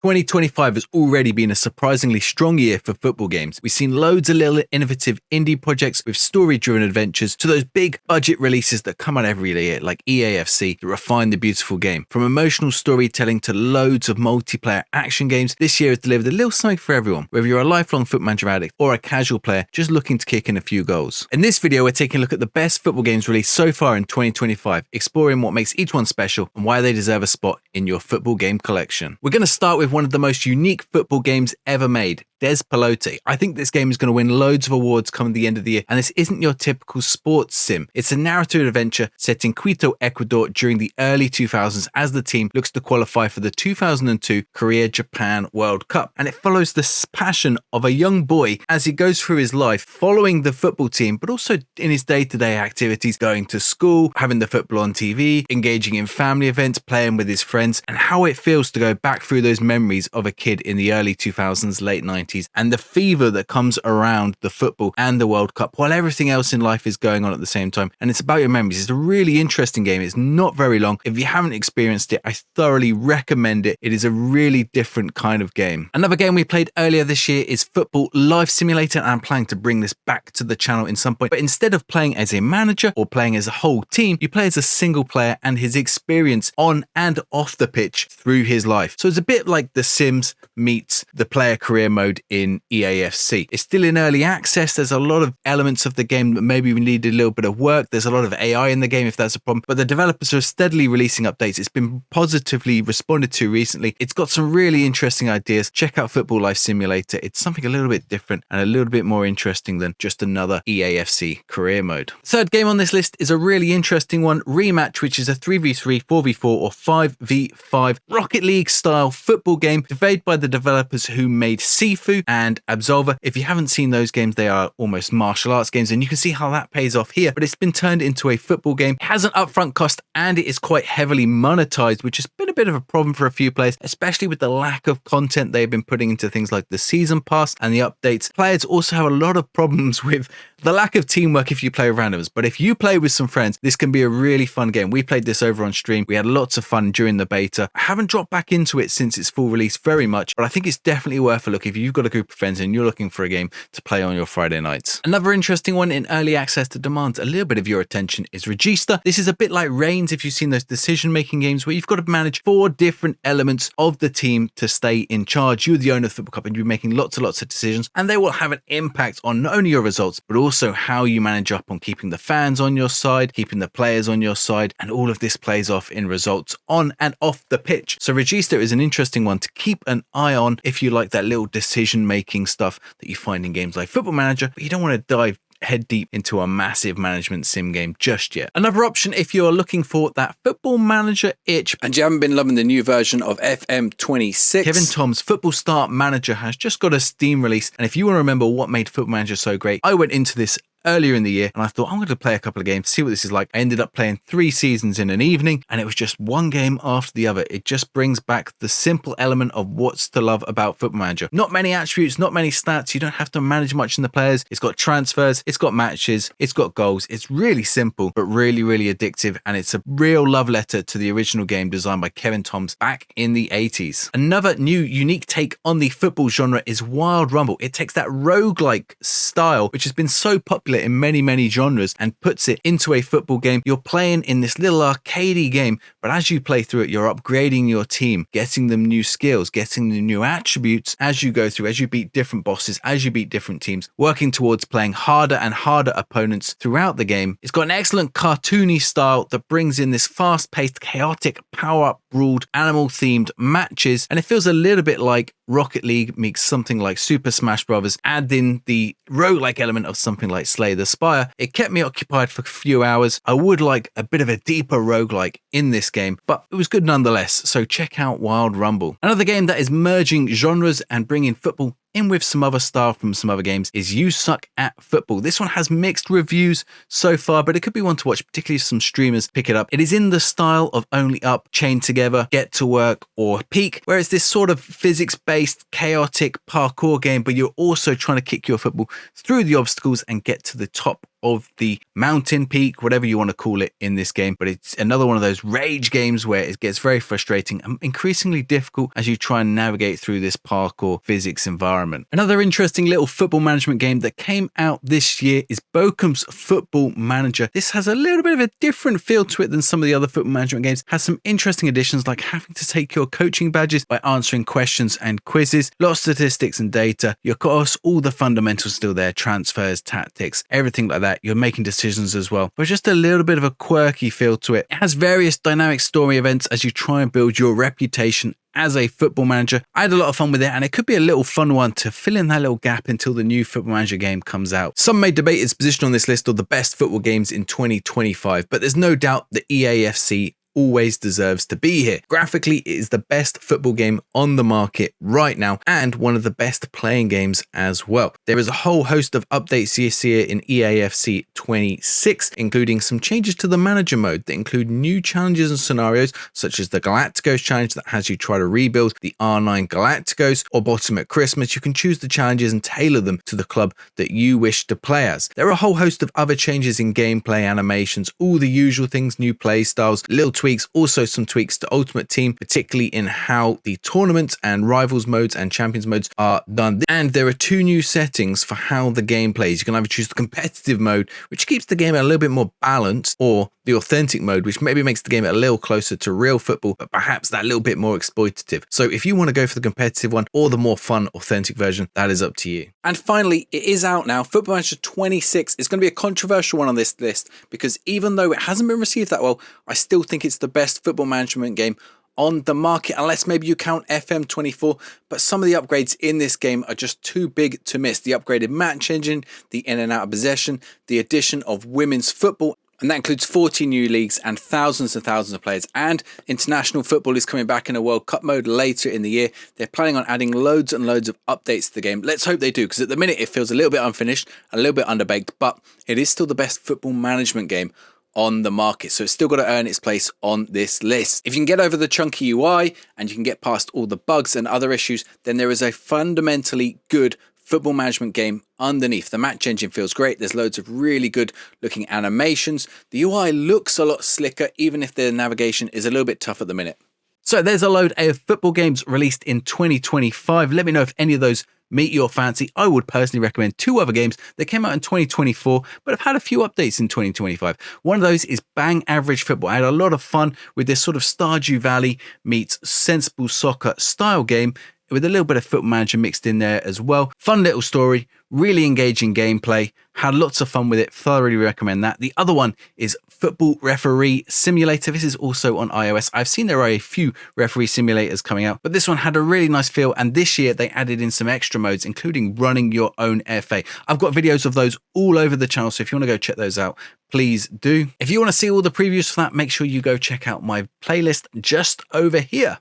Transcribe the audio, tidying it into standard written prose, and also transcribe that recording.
2025 has already been a surprisingly strong year for football games. We've seen loads of little innovative indie projects with story-driven adventures to those big budget releases that come out every year like EAFC that refine the beautiful game. From emotional storytelling to loads of multiplayer action games, this year has delivered a little something for everyone, whether you're a lifelong Football Manager addict or a casual player just looking to kick in a few goals. In this video, we're taking a look at the best football games released so far in 2025, exploring what makes each one special and why they deserve a spot in your football game collection. We're going to start with one of the most unique football games ever made, Despelote. I think this game is going to win loads of awards coming the end of the year, and this isn't your typical sports sim. It's a narrative adventure set in Quito, Ecuador during the early 2000s as the team looks to qualify for the 2002 Korea-Japan World Cup. And it follows the passion of a young boy as he goes through his life following the football team, but also in his day-to-day activities, going to school, having the football on TV, engaging in family events, playing with his friends, and how it feels to go back through those memories of a kid in the early 2000s, late 90s, and the fever that comes around the football and the World Cup while everything else in life is going on at the same time. And it's about your memories. It's a really interesting game. It's not very long. If you haven't experienced it, I thoroughly recommend it. It is a really different kind of game. Another game we played earlier this year is Football Life Simulator, and I'm planning to bring this back to the channel in some point. But instead of playing as a manager or playing as a whole team, you play as a single player and his experience on and off the pitch through his life. So it's a bit like The Sims meets the player career mode in EAFC. It's still in early access. There's a lot of elements of the game that maybe we need a little bit of work. There's a lot of AI in the game if that's a problem, but the developers are steadily releasing updates. It's been positively responded to recently. It's got some really interesting ideas. Check out Football Life Simulator. It's something a little bit different and a little bit more interesting than just another EAFC career mode. Third game on this list is a really interesting one, Rematch, which is a 3v3, 4v4 or 5v5 Rocket League style football game developed by the developers who made Sifu and Absolver. If you haven't seen those games, they are almost martial arts games, and you can see how that pays off here, but it's been turned into a football game. It has an upfront cost and it is quite heavily monetized, which has been a bit of a problem for a few players, especially with the lack of content they've been putting into things like the season pass and the updates. Players also have a lot of problems with the lack of teamwork if you play with randoms, but if you play with some friends, this can be a really fun game. We played this over on stream. We had lots of fun during the beta. I haven't dropped back into it since its full release very much, but I think it's definitely worth a look if you've got a group of friends and you're looking for a game to play on your Friday nights. Another interesting one in early access that demands a little bit of your attention is Regista. This is a bit like Reigns if you've seen those decision-making games where you've got to manage 4 different elements of the team to stay in charge. You're the owner of the football club and you're making lots and lots of decisions, and they will have an impact on not only your results, but also how you manage up on keeping the fans on your side, keeping the players on your side, and all of this plays off in results on and off the pitch. So Regista is an interesting one to keep an eye on if you like that little decision-making stuff that you find in games like Football Manager, but you don't want to dive head deep into a massive management sim game just yet. Another option if you're looking for that Football Manager itch and you haven't been loving the new version of FM26, Kevin Tom's Football Start Manager has just got a Steam release, and if you want to remember what made Football Manager so great, I went into this earlier in the year and I thought I'm going to play a couple of games, see what this is like. I ended up playing 3 seasons in an evening, and it was just one game after the other. It just brings back the simple element of what's to love about Football Manager. Not many attributes, not many stats. You don't have to manage much in the players. It's got transfers, it's got matches, it's got goals. It's really simple but really addictive, and it's a real love letter to the original game designed by Kevin Toms back in the 80s. Another new unique take on the football genre is Wild Rumble. It takes that roguelike style which has been so popular in many genres and puts it into a football game. You're playing in this little arcadey game, but as you play through it, you're upgrading your team, getting them new skills, getting them new attributes as you go through, as you beat different bosses, as you beat different teams, working towards playing harder and harder opponents throughout the game. It's got an excellent cartoony style that brings in this fast-paced, chaotic, power-up, ruled, animal-themed matches, and it feels a little bit like Rocket League meets something like Super Smash Bros. Add in the roguelike element of something like Slay the Spire. It kept me occupied for a few hours. I would like a bit of a deeper roguelike in this game, but it was good nonetheless, so check out Wild Rumble. Another game that is merging genres and bringing football in with some other style from some other games is You Suck at Football. This one has mixed reviews so far, but it could be one to watch, particularly if some streamers pick it up. It is in the style of Only Up, Chained Together, Get to Work, or Peak, where it's this sort of physics-based, chaotic parkour game, but you're also trying to kick your football through the obstacles and get to the top of the mountain peak, whatever you want to call it in this game. But it's another one of those rage games where it gets very frustrating and increasingly difficult as you try and navigate through this parkour physics environment. Another interesting little football management game that came out this year is Bokeh's Football Manager. This has a little bit of a different feel to it than some of the other football management games. Has some interesting additions like having to take your coaching badges by answering questions and quizzes, lots of statistics and data. Of course, all the fundamentals still there, transfers, tactics, everything like that. You're making decisions as well, but just a little bit of a quirky feel to it. It has various dynamic story events as you try and build your reputation as a football manager. I had a lot of fun with it, and it could be a little fun one to fill in that little gap until the new football manager game comes out. Some may debate its position on this list of the best football games in 2025, but there's no doubt the EAFC always deserves to be here. Graphically, it is the best football game on the market right now and one of the best playing games as well. There is a whole host of updates this year in EAFC 26, including some changes to the manager mode that include new challenges and scenarios such as the Galacticos challenge that has you try to rebuild the R9 Galacticos, or Bottom at Christmas. You can choose the challenges and tailor them to the club that you wish to play as. There are a whole host of other changes in gameplay, animations, all the usual things, new play styles, little tweaks, also some tweaks to Ultimate Team, particularly in how the tournaments and rivals modes and champions modes are done. And there are two new settings for how the game plays. You can either choose the competitive mode, which keeps the game a little bit more balanced, or the authentic mode, which maybe makes the game a little closer to real football, but perhaps that little bit more exploitative. So if you want to go for the competitive one or the more fun, authentic version, that is up to you. And finally, it is out now. Football Manager 26 is going to be a controversial one on this list because even though it hasn't been received that well, I still think it's the best football management game on the market, unless maybe you count FM24, but some of the upgrades in this game are just too big to miss. The upgraded match engine, the in and out of possession, the addition of women's football, and that includes 40 new leagues and thousands of players. And international football is coming back in a World Cup mode later in the year. They're planning on adding loads and loads of updates to the game. Let's hope they do, because at the minute it feels a little bit unfinished, a little bit underbaked, but it is still the best football management game on the market, so it's still got to earn its place on this list. If you can get over the chunky UI and you can get past all the bugs and other issues, then there is a fundamentally good football management game underneath. The match engine feels great. There's loads of really good looking animations. The UI looks a lot slicker, even if the navigation is a little bit tough at the minute. So there's a load of football games released in 2025. Let me know if any of those meet your fancy. I would personally recommend two other games that came out in 2024, but have had a few updates in 2025. One of those is Bang Average Football. I had a lot of fun with this sort of Stardew Valley meets sensible soccer style game, with a little bit of Football Manager mixed in there as well. Fun little story, really engaging gameplay, had lots of fun with it, thoroughly recommend that. The other one is Football Referee Simulator. This is also on iOS. I've seen there are a few referee simulators coming out, but this one had a really nice feel, and this year they added in some extra modes, including running your own FA. I've got videos of those all over the channel, so if you want to go check those out, please do. If you want to see all the previews for that, make sure you go check out my playlist just over here.